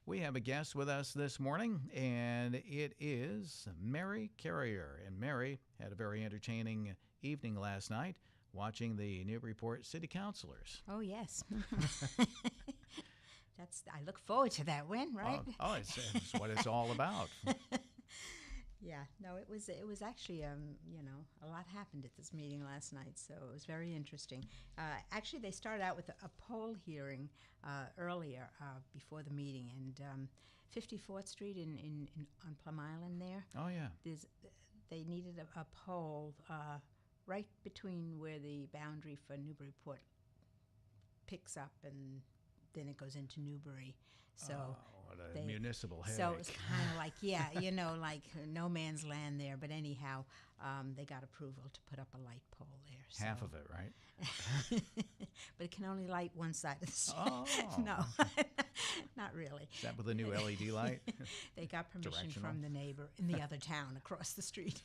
We have a guest with us this morning, and it is Mary Carrier. And Mary had a very entertaining evening last night watching the Newburyport City Councilors. Oh, yes. I look forward to that win, right? It's what it's all about. Yeah, no, it was actually, a lot happened at this meeting last night, so it was very interesting. Actually, they started out with a poll hearing earlier before the meeting, and 54th Street on Plum Island there. Oh, yeah. They needed a poll right between where the boundary for Newburyport picks up and then it goes into Newbury. So what a municipal headache. So it's kind of like, like no man's land there. But anyhow, they got approval to put up a light pole there. So. Half of it, right? But it can only light one side of the street. Oh. No, not really. Is that with a new LED light? They got permission from the neighbor in the other town across the street.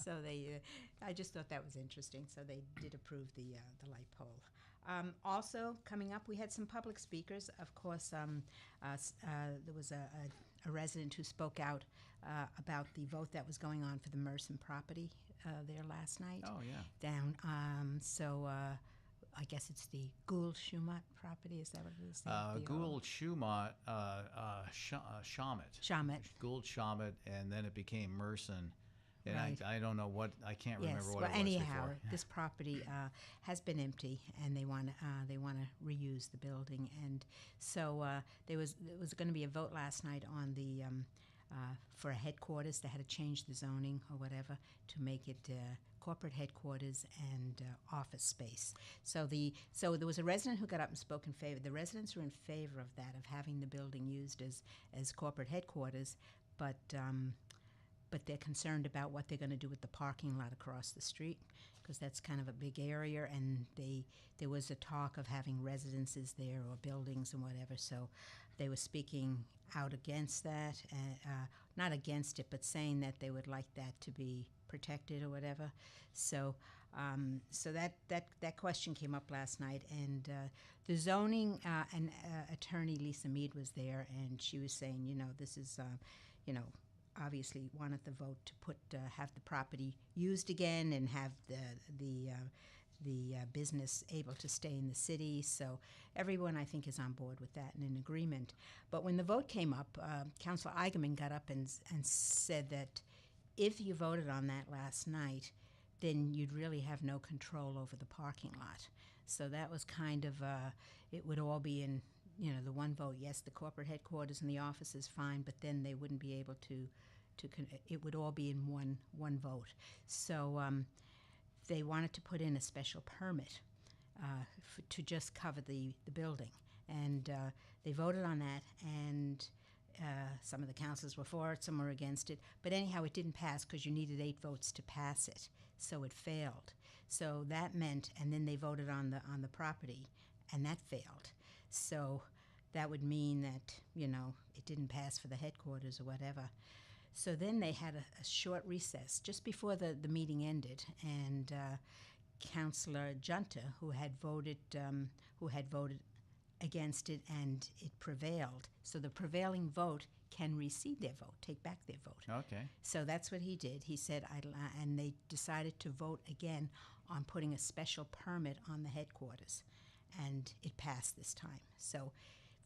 So they, I just thought that was interesting. So they did approve the light pole. Also, coming up, we had some public speakers. Of course, there was a resident who spoke out about the vote that was going on for the Merson property there last night. Oh, yeah. Down. I guess it's the Gould-Schumott property. Is that what it is? Gould-Schumott, Shawmut. Gould-Schumott, and then it became Merson. And right. I don't know what, I can't remember what it was anyhow, before. This property has been empty, and they want to reuse the building. And so there was going to be a vote last night on the for a headquarters. They had to change the zoning or whatever to make it corporate headquarters and office space. So there was a resident who got up and spoke in favor. The residents were in favor of that, of having the building used as corporate headquarters, but they're concerned about what they're going to do with the parking lot across the street, because that's kind of a big area, and there was a talk of having residences there or buildings and whatever, so they were speaking out against that, not against it, but saying that they would like that to be protected or whatever. So that question came up last night, and the zoning and attorney Lisa Mead was there, and she was saying, this is, obviously wanted the vote to have the property used again and have the business able to stay in the city. So everyone, I think, is on board with that and in agreement. But when the vote came up, Councillor Eigenman got up and said that if you voted on that last night, then you'd really have no control over the parking lot. So that was kind of, it would all be in, the one vote. Yes, the corporate headquarters and the office is fine, but then they wouldn't be able to it would all be in one vote. So they wanted to put in a special permit to just cover the building. And they voted on that, and some of the councillors were for it, some were against it. But anyhow, it didn't pass because you needed 8 votes to pass it. So it failed. So that meant, and then they voted on the property, and that failed. So that would mean that, it didn't pass for the headquarters or whatever. So then they had a short recess just before the meeting ended, and Councillor Joppa, who had voted against it, and it prevailed. So the prevailing vote can rescind their vote, take back their vote. Okay. So that's what he did. He said, and they decided to vote again on putting a special permit on the headquarters, and it passed this time. So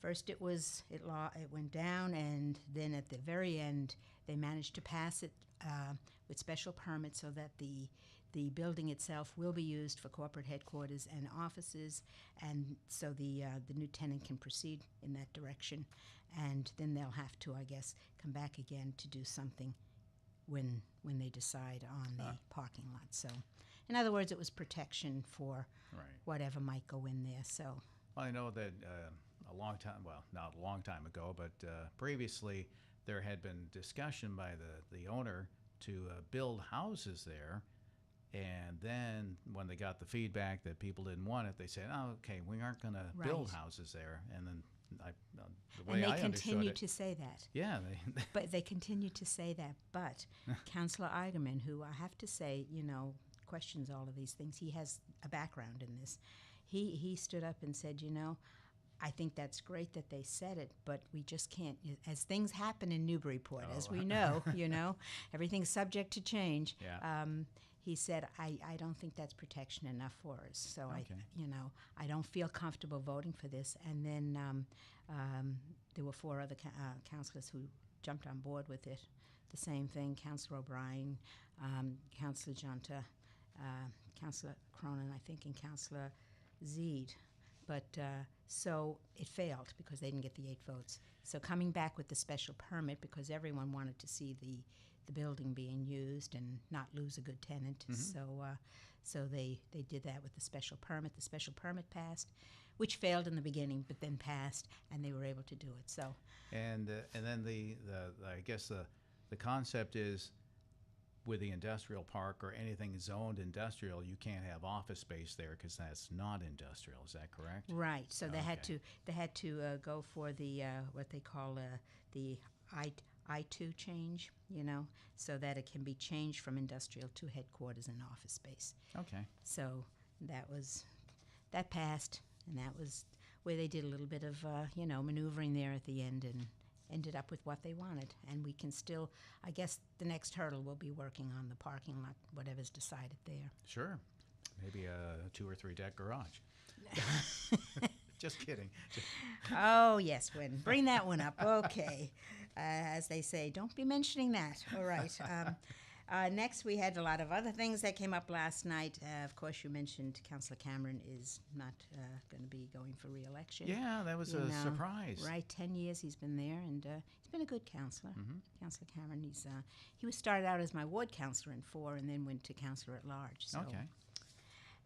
first it went down, and then at the very end they managed to pass it with special permit so that the building itself will be used for corporate headquarters and offices, and so the new tenant can proceed in that direction, and then they'll have to, I guess, come back again to do something when they decide on the parking lot. So in other words, it was protection for whatever might go in there. So I know that a long time, well, not a long time ago, but previously there had been discussion by the owner to build houses there, and then when they got the feedback that people didn't want it, they said, "Oh, okay, we aren't going to build houses there." And then the way I understood it, and they continue to say that. Yeah, but they continue to say that. But Councillor Eigenman, who I have to say, questions all of these things, he has a background in this. He stood up and said, I think that's great that they said it, but we just can't, as things happen in Newburyport, as Oh. we know, everything's subject to change. Yeah. He said, I don't think that's protection enough for us. So, Okay. I don't feel comfortable voting for this. And then there were 4 other councillors who jumped on board with it. The same thing, Councillor O'Brien, Councillor Junta, Councillor Cronin, I think, and Councillor Zeed. But so it failed because they didn't get the 8 votes. So coming back with the special permit, because everyone wanted to see the building being used and not lose a good tenant. So they did that with the special permit. The special permit passed, which failed in the beginning, but then passed, and they were able to do it. So And then the I guess the concept is, with the industrial park or anything zoned industrial, you can't have office space there because that's not industrial. Is that correct? right. So they had Okay. to go for the what they call the I-2 change, so that it can be changed from industrial to headquarters and office space. Okay. So that passed, and that was where they did a little bit of maneuvering there at the end and ended up with what they wanted. And we can still, I guess, the next hurdle will be working on the parking lot, whatever's decided there. Sure. Maybe a 2 or 3 deck garage. Just kidding. Oh yes, Wynn, bring that one up. Okay, as they say, don't be mentioning that. All right. Next, we had a lot of other things that came up last night. Of course, you mentioned Councillor Cameron is not going to be going for re-election. Yeah, that was a surprise. Right, 10 years he's been there, and he's been a good councillor. Mm-hmm. Councillor Cameron, he was started out as my ward councillor in 4 and then went to councillor at large. So. Okay.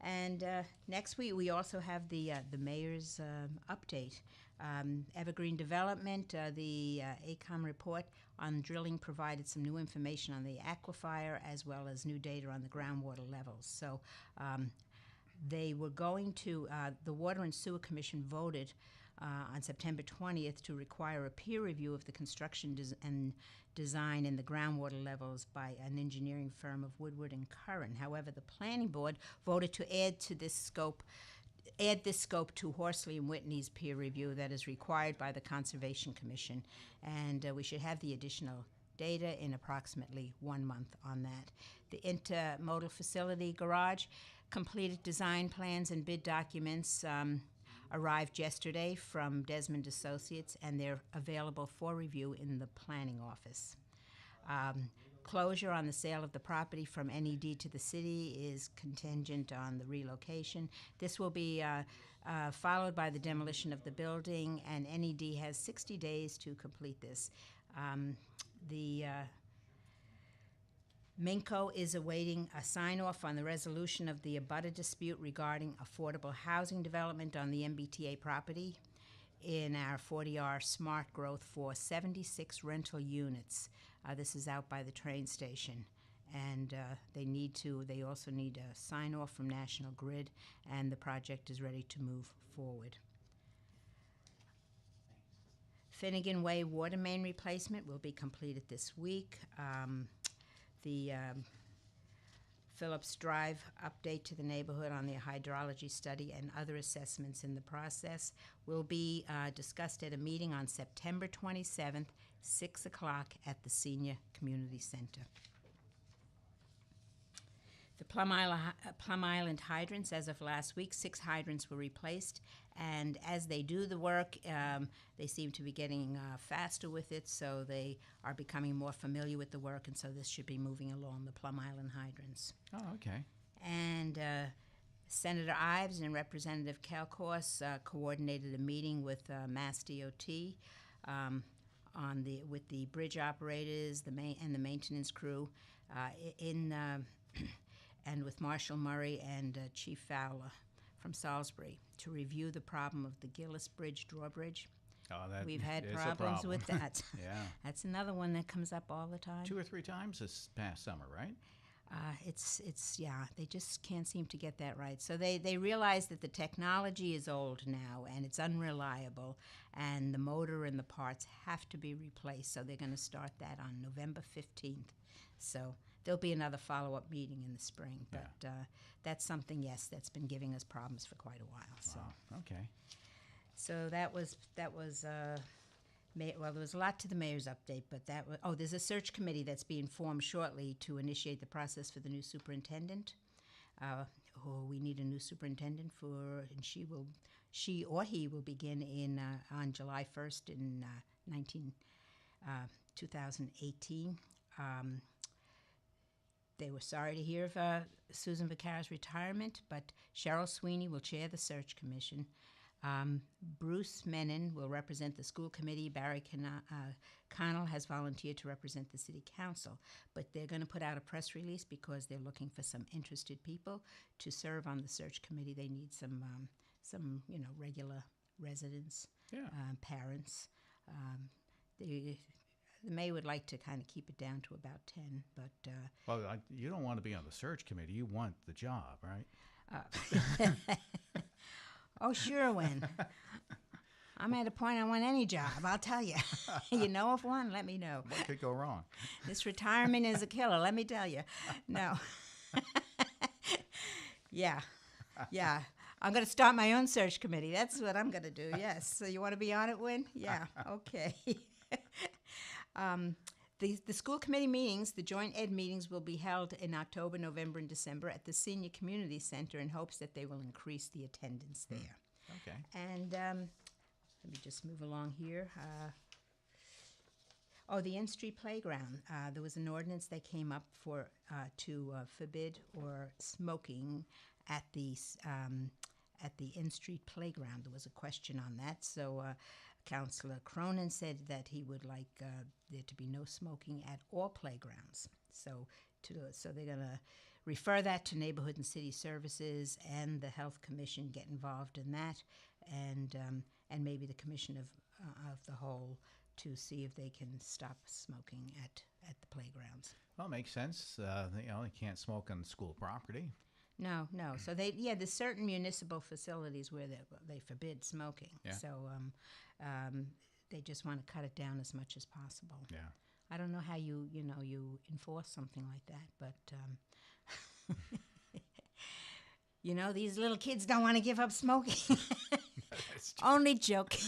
And next week, we also have the mayor's update. Evergreen Development, the ACOM report on drilling provided some new information on the aquifer as well as new data on the groundwater levels. So they were going to, the Water and Sewer Commission voted on September 20th to require a peer review of the construction and design in the groundwater levels by an engineering firm of Woodward and Curran. However, the Planning Board voted to add this scope to Horsley and Whitney's peer review that is required by the Conservation Commission, and we should have the additional data in approximately 1 month on that. The intermodal facility garage completed design plans and bid documents arrived yesterday from Desmond Associates, and they're available for review in the planning office. Closure on the sale of the property from NED to the city is contingent on the relocation. This will be followed by the demolition of the building, and NED has 60 days to complete this. The Minco is awaiting a sign-off on the resolution of the abutter dispute regarding affordable housing development on the MBTA property in our 40R smart growth for 76 rental units. This is out by the train station. And they also need a sign-off from National Grid, and the project is ready to move forward. Finnegan Way water main replacement will be completed this week. The Phillips Drive update to the neighborhood on the hydrology study and other assessments in the process will be discussed at a meeting on September 27th, 6 o'clock at the Senior Community Center. The Plum Island hydrants, as of last week, 6 hydrants were replaced, and as they do the work, they seem to be getting faster with it, so they are becoming more familiar with the work, and so this should be moving along, the Plum Island hydrants. Oh, okay. And Senator Ives and Representative Kalkos coordinated a meeting with Mass DOT with the bridge operators, and the maintenance crew and with Marshall Murray and Chief Fowler from Salisbury to review the problem of the Gillis Bridge drawbridge. Oh, that We've had is a problems problem. with that. Yeah. That's another one that comes up all the time. 2 or 3 times this past summer, right? They just can't seem to get that right. So they realize that the technology is old now and it's unreliable, and the motor and the parts have to be replaced. So they're going to start that on November 15th. So there'll be another follow-up meeting in the spring. Yeah. But that's something, yes, that's been giving us problems for quite a while. So. Wow. Okay. So that was well, there was a lot to the mayor's update, but that was, there's a search committee that's being formed shortly to initiate the process for the new superintendent. We need a new superintendent and she or he will begin on July 1st in 2018. They were sorry to hear of Susan Vicar's retirement, but Cheryl Sweeney will chair the search commission. Bruce Menon will represent the school committee. Barry Connell has volunteered to represent the city council, but they're going to put out a press release because they're looking for some interested people to serve on the search committee. They need some regular residents, parents. The mayor would like to kind of keep it down to about 10, but... Well, you don't want to be on the search committee. You want the job, right? Oh, sure, Win. I'm at a point I want any job, I'll tell you. You know of one? Let me know. What could go wrong? This retirement is a killer, let me tell you. No. Yeah. I'm going to start my own search committee. That's what I'm going to do, yes. So you want to be on it, Win? Yeah, okay. The school committee meetings, the joint ed meetings, will be held in October, November, and December at the Senior Community Center in hopes that they will increase the attendance there. Okay. And let me just move along here. The in-street playground. There was an ordinance that came up to forbid or smoking at the in-street playground. There was a question on that, so Councillor Cronin said that he would like there to be no smoking at all playgrounds. So they're going to refer that to Neighborhood and City Services, and the Health Commission get involved in that, and maybe the Commission of the Whole to see if they can stop smoking at the playgrounds. Well, it makes sense. You can't smoke on school property. No. So there's certain municipal facilities where they forbid smoking. Yeah. So they just want to cut it down as much as possible. Yeah. I don't know how you enforce something like that, but these little kids don't want to give up smoking. Only joking.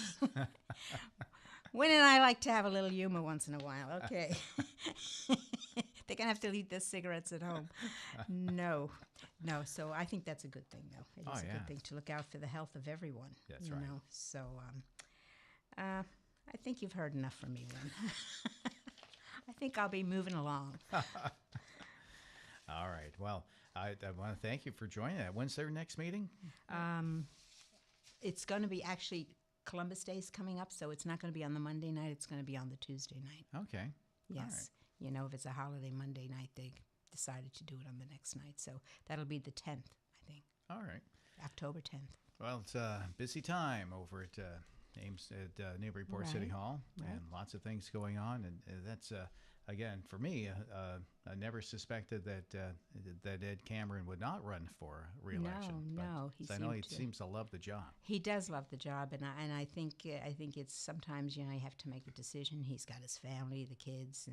Win and I like to have a little humor once in a while. Okay. They're going to have to leave their cigarettes at home. No. So I think that's a good thing, though. It is a good thing to look out for the health of everyone. That's right. So I think you've heard enough from me, Win. I think I'll be moving along. All right. Well, I want to thank you for joining that. When's their next meeting? It's going to be actually Columbus Day is coming up, so it's not going to be on the Monday night. It's going to be on the Tuesday night. Okay. Yes. If it's a holiday Monday night, they decided to do it on the next night. So that'll be the 10th, I think. All right. October 10th. Well, it's a busy time over at Newburyport City Hall, and lots of things going on. And that's, again, for me, I never suspected that Ed Cameron would not run for re-election. No. I know he seems to love the job. He does love the job, and I think it's sometimes you have to make a decision. He's got his family, the kids,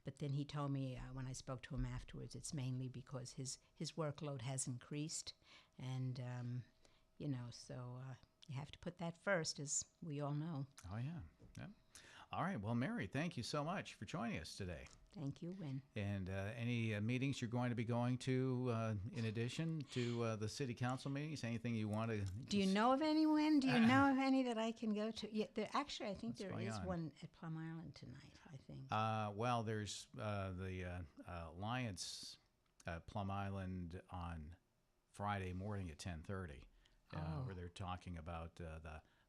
but then he told me when I spoke to him afterwards, it's mainly because his workload has increased, and so you have to put that first, as we all know. Oh yeah. All right. Well, Mary, thank you so much for joining us today. Thank you, Win. And any meetings you're going to be going to in addition to the city council meetings? Anything you want to? Do you know of any, Win? Do you know of any that I can go to? Yeah, I think there is one at Plum Island tonight, I think. Well, there's the Alliance Plum Island on Friday morning at 10:30, where they're talking about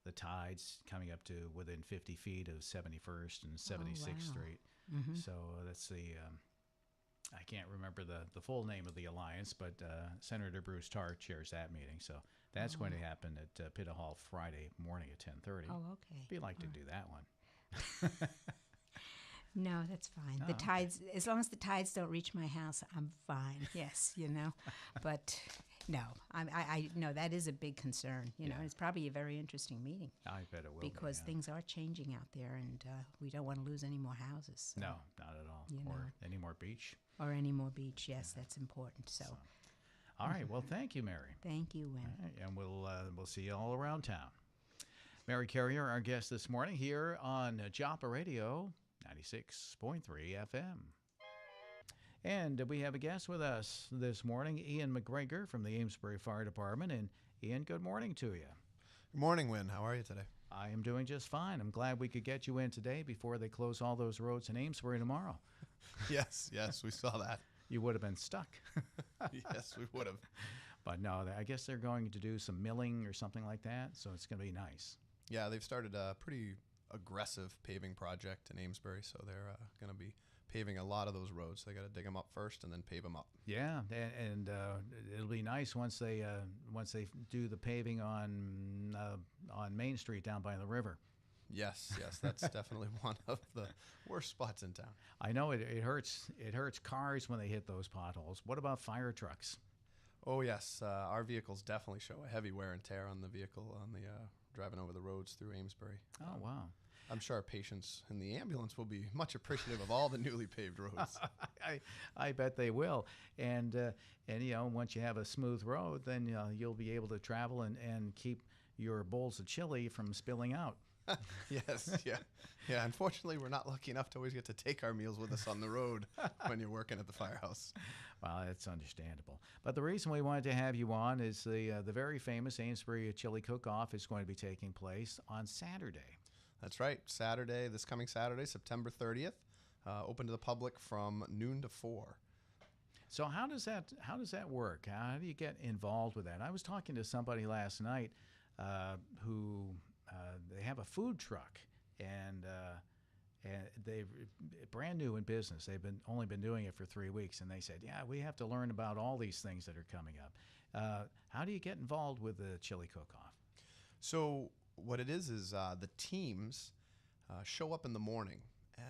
the tides coming up to within 50 feet of 71st and 76th Street. Mm-hmm. So that's I can't remember the full name of the alliance, but Senator Bruce Tarr chairs that meeting. So that's going to happen at Pitta Hall Friday morning at 10:30. Oh, okay. If you'd like to do that one. No, that's fine. The tides, as long as the tides don't reach my house, I'm fine. Yes, but no, I no, that is a big concern. And it's probably a very interesting meeting. I bet it will because be, things are changing out there, and we don't want to lose any more houses. So, no, not at all. Or any more beach. Or any more beach. Yes, that's important. So. All right. Well, thank you, Mary. Thank you, Win. All right, and we'll see you all around town. Mary Carrier, our guest this morning here on Joppa Radio 96.3 FM. And we have a guest with us this morning, Iain McGregor from the Amesbury Fire Department. And Iain, good morning to you. Good morning, Wynn. How are you today? I am doing just fine. I'm glad we could get you in today before they close all those roads in Amesbury tomorrow. Yes, we saw that. You would have been stuck. Yes, we would have. But no, I guess they're going to do some milling or something like that, so it's going to be nice. Yeah, they've started a pretty aggressive paving project in Amesbury, so they're going to be paving a lot of those roads. They got to dig them up first and then pave them up. Yeah, and it'll be nice once they do the paving on Main Street down by the river. Yes, that's definitely one of the worst spots in town. I know it hurts. It hurts cars when they hit those potholes. What about fire trucks? Oh yes, our vehicles definitely show a heavy wear and tear on the vehicle on the driving over the roads through Amesbury. Oh wow. I'm sure our patients in the ambulance will be much appreciative of all the newly paved roads. I bet they will. And you know, once you have a smooth road, then you'll be able to travel and keep your bowls of chili from spilling out. Yes, yeah. Unfortunately, we're not lucky enough to always get to take our meals with us on the road when you're working at the firehouse. Well, that's understandable. But the reason we wanted to have you on is the very famous Amesbury Chili Cook-Off is going to be taking place on Saturday. That's right. This coming Saturday, September 30th, open to the public from noon to 4. So how does that work? How do you get involved with that? I was talking to somebody last night who they have a food truck and they're brand new in business. They've only been doing it for 3 weeks, and they said, "Yeah, we have to learn about all these things that are coming up." How do you get involved with the chili cook-off? So what it is the teams show up in the morning,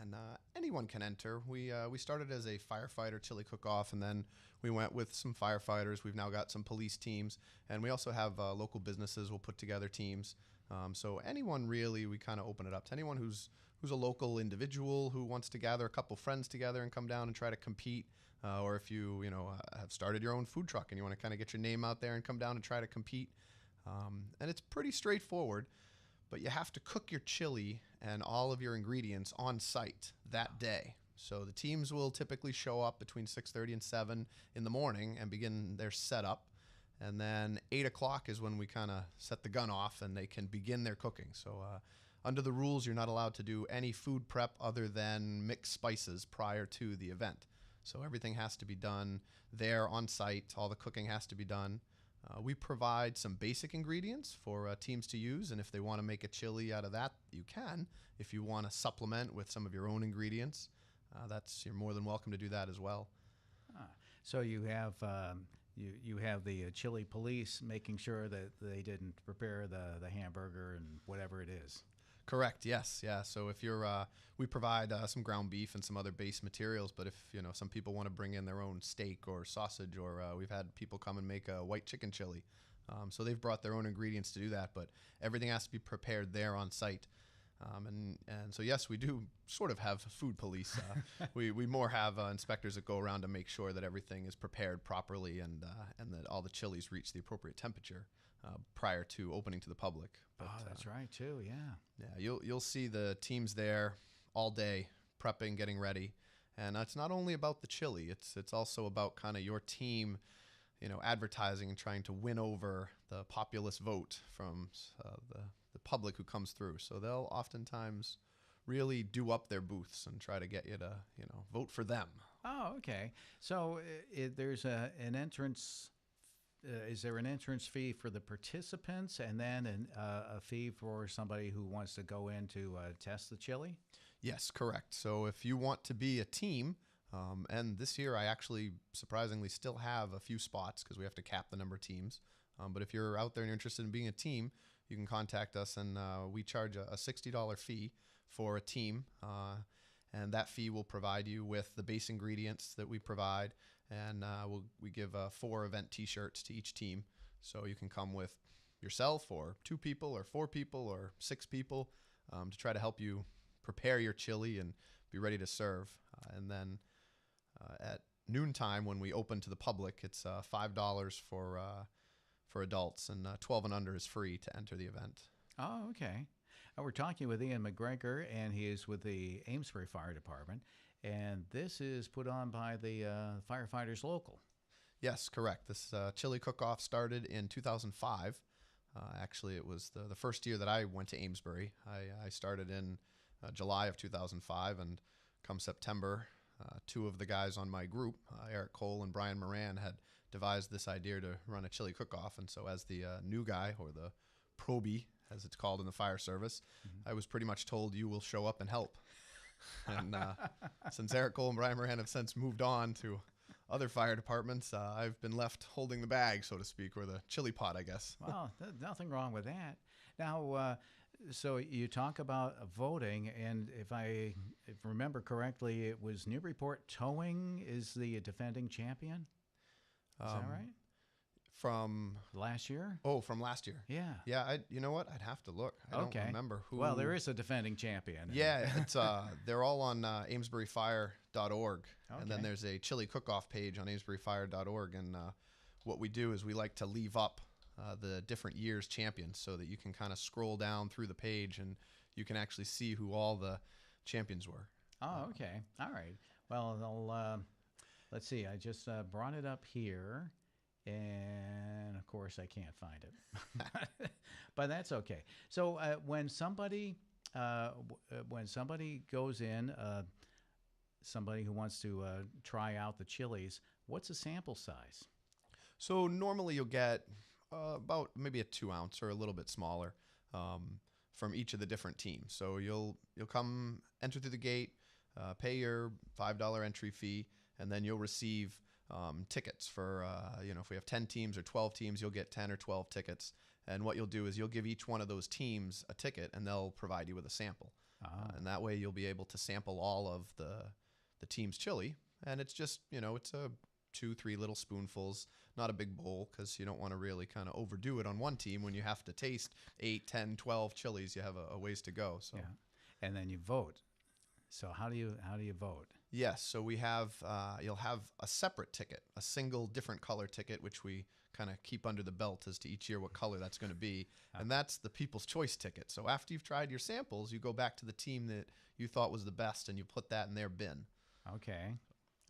and anyone can enter. We started as a firefighter chili cook-off, and then we went with some firefighters. We've now got some police teams, and we also have local businesses will put together teams. So anyone really, we kind of open it up to anyone who's a local individual who wants to gather a couple friends together and come down and try to compete, or if you have started your own food truck and you want to kind of get your name out there and come down and try to compete. And it's pretty straightforward, but you have to cook your chili and all of your ingredients on site that day. So the teams will typically show up between 6:30 and 7 in the morning and begin their setup. And then 8 o'clock is when we kind of set the gun off and they can begin their cooking. So under the rules, you're not allowed to do any food prep other than mix spices prior to the event. So everything has to be done there on site. All the cooking has to be done. We provide some basic ingredients for teams to use, and if they want to make a chili out of that, you can. If you want to supplement with some of your own ingredients, you're more than welcome to do that as well. So you have you have the chili police making sure that they didn't prepare the hamburger and whatever it is. Correct. Yes. Yeah. So if we provide some ground beef and some other base materials, but if some people want to bring in their own steak or sausage, or we've had people come and make a white chicken chili, so they've brought their own ingredients to do that. But everything has to be prepared there on site. And so yes, we do sort of have food police. We more have inspectors that go around to make sure that everything is prepared properly and that all the chilies reach the appropriate temperature prior to opening to the public. But, that's right too. Yeah. Yeah, you'll see the teams there all day prepping, getting ready, and it's not only about the chili. It's also about kind of your team, advertising and trying to win over the populist vote from the public who comes through. So they'll oftentimes really do up their booths and try to get you to vote for them. Oh, okay. So there's an entrance. Is there an entrance fee for the participants and then a fee for somebody who wants to go in to test the chili? Yes, correct. So if you want to be a team, and this year I actually surprisingly still have a few spots because we have to cap the number of teams. But if you're out there and you're interested in being a team, you can contact us, and we charge a $60 fee for a team. And that fee will provide you with the base ingredients that we provide, and we give 4 event T-shirts to each team. So you can come with yourself or 2 people or 4 people or 6 people to try to help you prepare your chili and be ready to serve. And then at noontime when we open to the public, it's $5 for adults, and 12 and under is free to enter the event. Oh, okay. We're talking with Iain McGregor, and he is with the Amesbury Fire Department. And this is put on by the firefighters local. Yes, correct. This chili cook-off started in 2005. Actually, it was the first year that I went to Amesbury. I started in July of 2005, and come September, two of the guys on my group, Eric Cole and Brian Moran, had devised this idea to run a chili cook-off. And so as the new guy, or the probie, as it's called in the fire service, I was pretty much told, you will show up and help. And since Eric Cole and Brian Moran have since moved on to other fire departments, I've been left holding the bag, so to speak, or the chili pot, I guess. Well, nothing wrong with that. Now, so you talk about voting, and if I remember correctly, it was Newburyport Towing is the defending champion. Is that right? From last year? Oh, from last year. Yeah. Yeah, you know what? I'd have to look. I don't remember who. Well, there is a defending champion. Yeah, it's they're all on amesburyfire.org. Okay. And then there's a chili cook-off page on amesburyfire.org. And what we do is we like to leave up the different years' champions so that you can kind of scroll down through the page and you can actually see who all the champions were. Oh, okay. All right. Well, let's see. I just brought it up here. And of course, I can't find it, but that's okay. So when somebody goes in, somebody who wants to try out the chilies, what's the sample size? So normally you'll get about maybe a 2-ounce or a little bit smaller from each of the different teams. So you'll come, enter through the gate, pay your $5 entry fee, and then you'll receive tickets for, if we have 10 teams or 12 teams, you'll get 10 or 12 tickets. And what you'll do is you'll give each one of those teams a ticket, and they'll provide you with a sample. And that way you'll be able to sample all of the team's chili. And it's just, it's a 2-3 little spoonfuls, not a big bowl, because you don't want to really kind of overdo it on one team. When you have to taste 8, 10, 12 chilies, you have a ways to go. So. Yeah. And then you vote. So how do you vote? Yes, so we have you'll have a separate ticket, a single different color ticket, which we kind of keep under the belt as to each year what color that's going to be, and that's the People's Choice ticket. So after you've tried your samples, you go back to the team that you thought was the best, and you put that in their bin. Okay,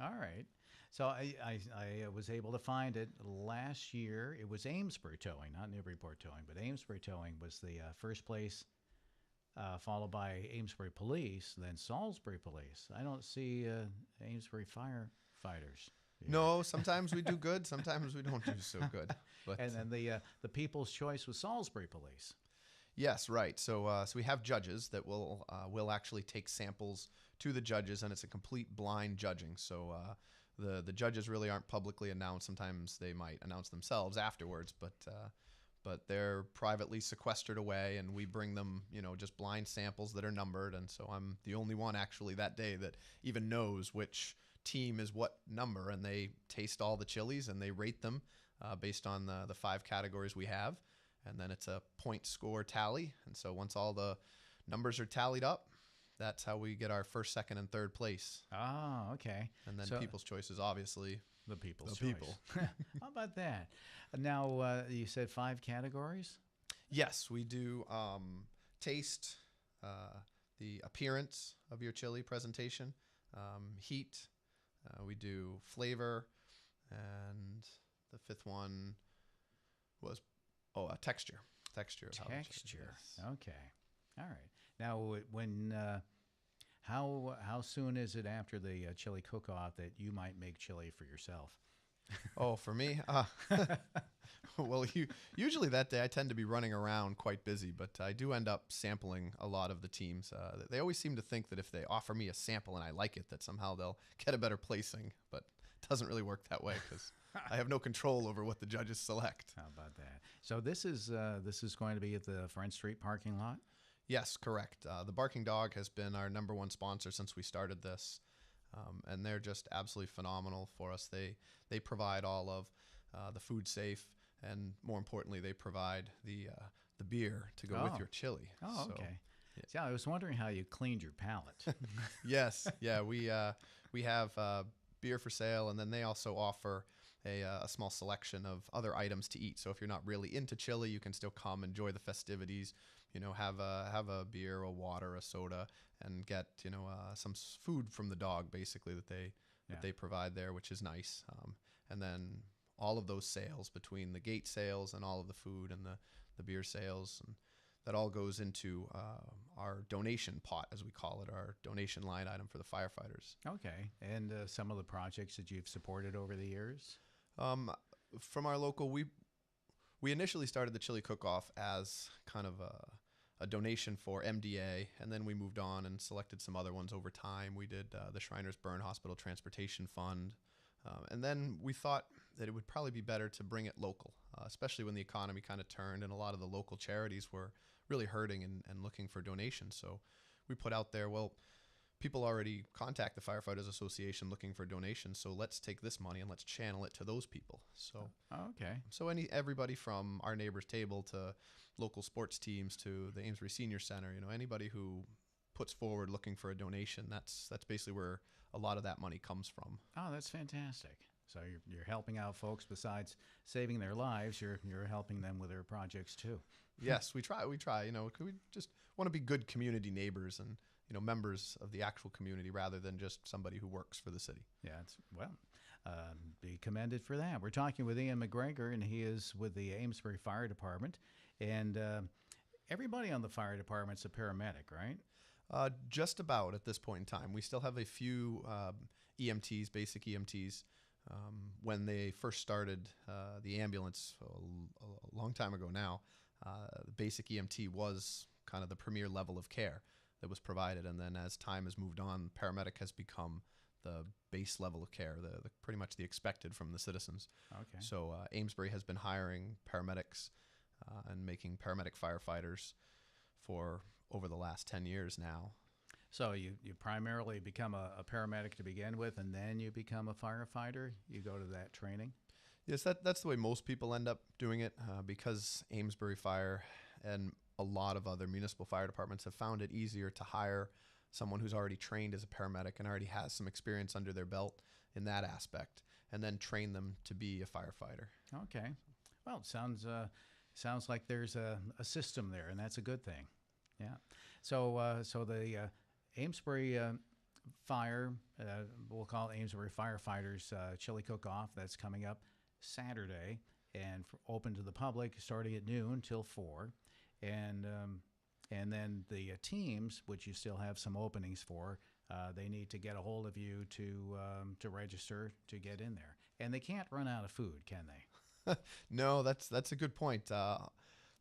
all right. So I was able to find it last year. It was Amesbury Towing, not Newburyport Towing, but Amesbury Towing was the first place. Followed by Amesbury Police, then Salisbury Police. I don't see Amesbury firefighters. Yeah. No, sometimes we do good, sometimes we don't do so good. But and then the People's Choice was Salisbury Police. Yes, right. So we have judges that will actually take samples to the judges, and it's a complete blind judging. So the judges really aren't publicly announced. Sometimes they might announce themselves afterwards, but they're privately sequestered away, and we bring them, just blind samples that are numbered. And so I'm the only one actually that day that even knows which team is what number, and they taste all the chilies and they rate them based on the 5 categories we have. And then it's a point score tally. And so once all the numbers are tallied up, that's how we get our first, second, and third place. Oh, okay. And then People's Choice is obviously the People's Choice. People. How about that? Now, you said 5 categories? Yes, we do taste, the appearance of your chili presentation, heat, we do flavor, and the 5th one was texture. Texture. Texture. Okay. All right. Now, when how soon is it after the chili cook-off that you might make chili for yourself? Oh, for me? Well, usually that day I tend to be running around quite busy, but I do end up sampling a lot of the teams. They always seem to think that if they offer me a sample and I like it, that somehow they'll get a better placing, but it doesn't really work that way because I have no control over what the judges select. How about that? So this is going to be at the Front Street parking lot? Yes, correct. The Barking Dog has been our #1 sponsor since we started this, and they're just absolutely phenomenal for us. They provide all of the food safe, and more importantly, they provide the beer to go with your chili. Oh, so, okay. Yeah. See, I was wondering how you cleaned your palate. Yes, yeah, we have beer for sale, and then they also offer a small selection of other items to eat. So if you're not really into chili, you can still come enjoy the festivities. Have a beer, a water, a soda, and get some food from the dog basically that they provide there, which is nice. And then all of those sales between the gate sales and all of the food and the beer sales, and that all goes into our donation pot, as we call it, our donation line item for the firefighters. Okay. And some of the projects that you've supported over the years? From our local, we initially started the chili cook-off as kind of a donation for MDA, and then we moved on and selected some other ones over time. We did the Shriners Burn Hospital Transportation Fund, and then we thought that it would probably be better to bring it local, especially when the economy kind of turned and a lot of the local charities were really hurting and looking for donations. So we put out there, well, people already contact the Firefighters Association looking for donations, so let's take this money and let's channel it to those people. So okay. So everybody from our neighbor's table to local sports teams to the Amesbury Senior Center, anybody who puts forward looking for a donation, that's basically where a lot of that money comes from. Oh, that's fantastic. So you're helping out folks. Besides saving their lives, you're helping them with their projects too. Yes, we try. We just want to be good community neighbors and members of the actual community rather than just somebody who works for the city. Yeah, be commended for that. We're talking with Iain McGregor, and he is with the Amesbury Fire Department. And everybody on the fire department's a paramedic, right? Just about at this point in time. We still have a few EMTs, basic EMTs. When they first started the ambulance a long time ago now, the basic EMT was kind of the premier level of care that was provided. And then as time has moved on, paramedic has become the base level of care, the pretty much the expected from the citizens. Okay. So Amesbury has been hiring paramedics and making paramedic firefighters for over the last 10 years now. So you primarily become a paramedic to begin with, and then you become a firefighter? You go to that training? Yes, that's the way most people end up doing it, because Amesbury Fire and a lot of other municipal fire departments have found it easier to hire someone who's already trained as a paramedic and already has some experience under their belt in that aspect, and then train them to be a firefighter. Okay. Well, it sounds like there's a system there, and that's a good thing. Yeah. So the Amesbury Fire, we'll call it Amesbury Firefighters Chili Cook-Off. That's coming up Saturday and open to the public starting at noon till 4. And then the teams, which you still have some openings for, they need to get a hold of you to register to get in there. And they can't run out of food, can they? No, that's a good point.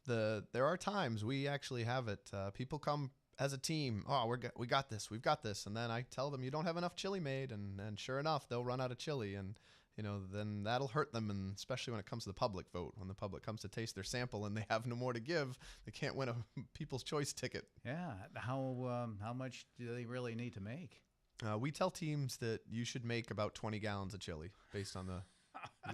There are times we actually have it. People come as a team. Oh, we got this. We've got this. And then I tell them you don't have enough chili made, and sure enough, they'll run out of chili, and then that'll hurt them. And especially when it comes to the public vote, when the public comes to taste their sample and they have no more to give, they can't win a People's Choice ticket. Yeah. How much do they really need to make? We tell teams that you should make about 20 gallons of chili based on the.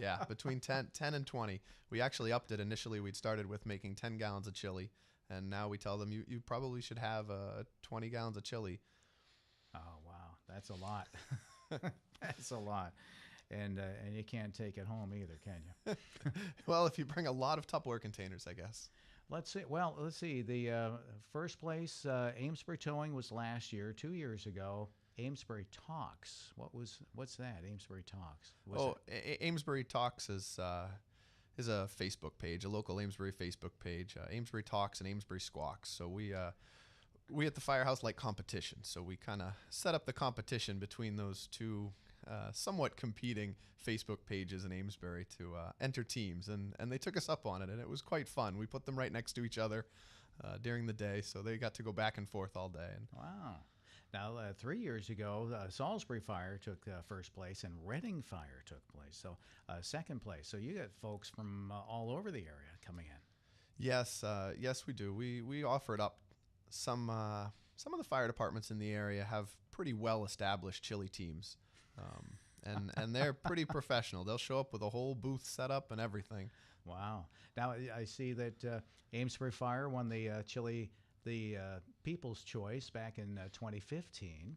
Yeah, between 10 and 20. We actually upped it. Initially, we'd started with making 10 gallons of chili, and now we tell them you probably should have 20 gallons of chili. Oh, wow. That's a lot. That's a lot. And you can't take it home either, can you? Well, if you bring a lot of Tupperware containers, I guess. Let's see. The first place, Amesbury Towing, was last year. 2 years ago, Amesbury Talks. What's that? Amesbury Talks. Amesbury Talks is a Facebook page, a local Amesbury Facebook page. Amesbury Talks and Amesbury Squawks. So we at the Firehouse like competition. So we kind of set up the competition between those two somewhat competing Facebook pages in Amesbury to enter teams, and they took us up on it, and it was quite fun. We put them right next to each other during the day, so they got to go back and forth all day. Wow. Now, 3 years ago, Salisbury Fire took first place, and Reading Fire took place, so second place. So you got folks from all over the area coming in. Yes, we do. We offer it up. Some of the fire departments in the area have pretty well-established chili teams, and they're pretty professional. They'll show up with a whole booth set up and everything. Wow. Now, I see that Amesbury Fire won the People's Choice back in 2015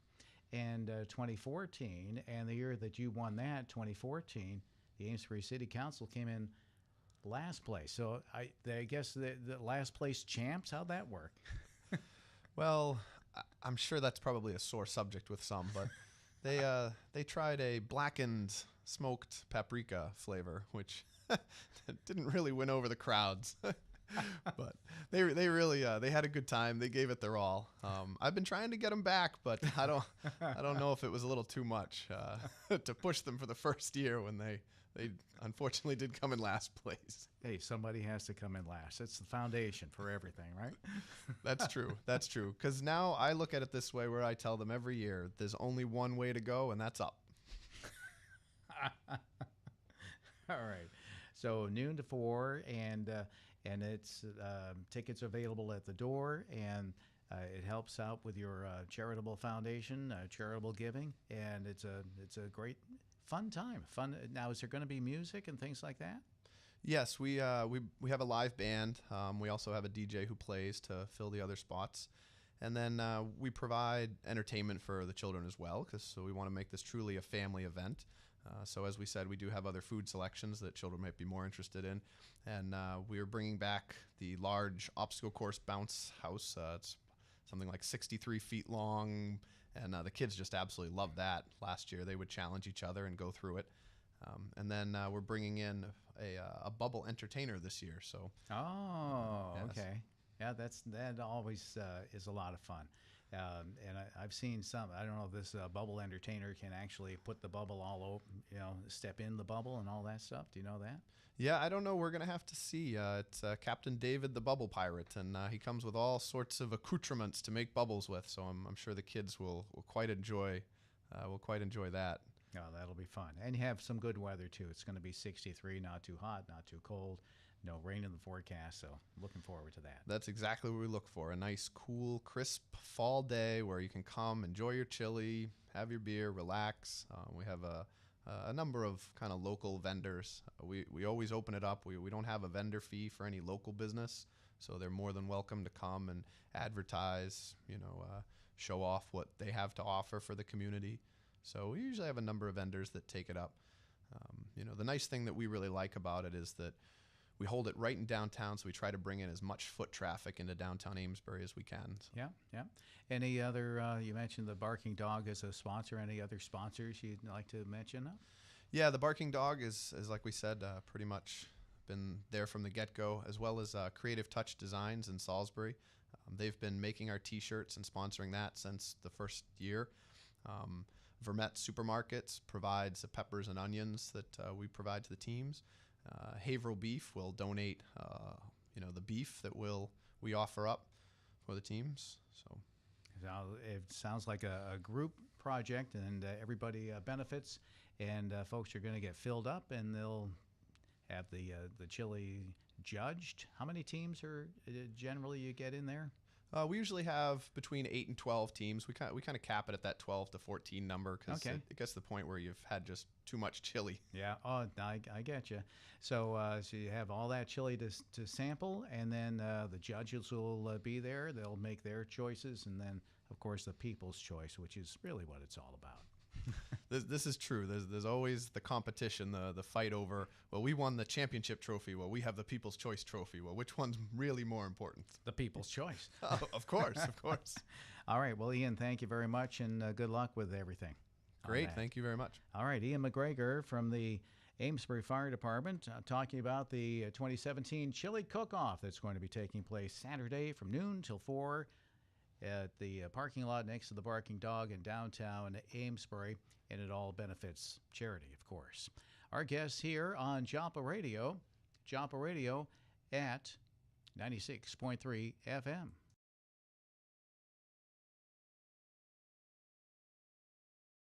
and 2014, and the year that you won that, 2014, the Amesbury City Council came in last place. So I guess the last place champs, how'd that work? Well, I'm sure that's probably a sore subject with some, but they tried a blackened smoked paprika flavor, which didn't really win over the crowds. But they really they had a good time. They gave it their all. I've been trying to get them back, but I don't know if it was a little too much to push them for the first year when they unfortunately did come in last place. Hey, somebody has to come in last. It's the foundation for everything, right? That's true. That's true. Because now I look at it this way, where I tell them every year there's only one way to go, and that's up. All right. So noon to 4, and it's tickets available at the door, and it helps out with your charitable foundation, charitable giving, and it's a great fun time. Fun. Now, is there going to be music and things like that? Yes, we have a live band. We also have a DJ who plays to fill the other spots, and then we provide entertainment for the children as well, so we want to make this truly a family event. So as we said, we do have other food selections that children might be more interested in. And we are bringing back the large obstacle course bounce house. It's something like 63 feet long, and the kids just absolutely loved that. Last year they would challenge each other and go through it. And then we're bringing in a bubble entertainer this year. So Oh, yes. okay. Yeah, that always is a lot of fun. And I've seen some. I don't know if this bubble entertainer can actually put the bubble all over, step in the bubble and all that stuff. Do you know that? Yeah, I don't know. We're going to have to see. It's Captain David the Bubble Pirate, and he comes with all sorts of accoutrements to make bubbles with. So I'm sure the kids will quite enjoy that. Oh, that'll be fun. And you have some good weather, too. It's going to be 63, not too hot, not too cold. No rain in the forecast, so looking forward to that. That's exactly what we look for. A nice, cool, crisp fall day where you can come, enjoy your chili, have your beer, relax. We have a number of kind of local vendors. We always open it up. We don't have a vendor fee for any local business, so they're more than welcome to come and advertise, show off what they have to offer for the community. So we usually have a number of vendors that take it up. The nice thing that we really like about it is that we hold it right in downtown, so we try to bring in as much foot traffic into downtown Amesbury as we can. So. Yeah. Any other, you mentioned the Barking Dog as a sponsor. Any other sponsors you'd like to mention? Yeah, the Barking Dog is like we said, pretty much been there from the get-go, as well as Creative Touch Designs in Salisbury. They've been making our T-shirts and sponsoring that since the first year. Vermette Supermarkets provides the peppers and onions that we provide to the teams. Haverhill Beef will donate, the beef that we offer up for the teams. So it sounds like a group project, and everybody benefits, and folks are going to get filled up, and they'll have the chili judged. How many teams are generally you get in there? We usually have between 8 and 12 teams. We kind of cap it at that 12 to 14 number because it gets to the point where you've had just too much chili. Yeah. Oh, I get you. So you have all that chili to sample, and then the judges will be there. They'll make their choices, and then, of course, the people's choice, which is really what it's all about. This is true. There's always the competition, the fight over, well, we won the championship trophy. Well, we have the People's Choice Trophy. Well, which one's really more important? The People's Choice. Of course. All right. Well, Ian, thank you very much, and good luck with everything. Great. Thank you very much. All right. Iain McGregor from the Amesbury Fire Department talking about the 2017 Chili Cook-Off that's going to be taking place Saturday from noon till 4 at the parking lot next to the Barking Dog in downtown Amesbury, and it all benefits charity, of course. Our guests here on Joppa Radio at 96.3 FM.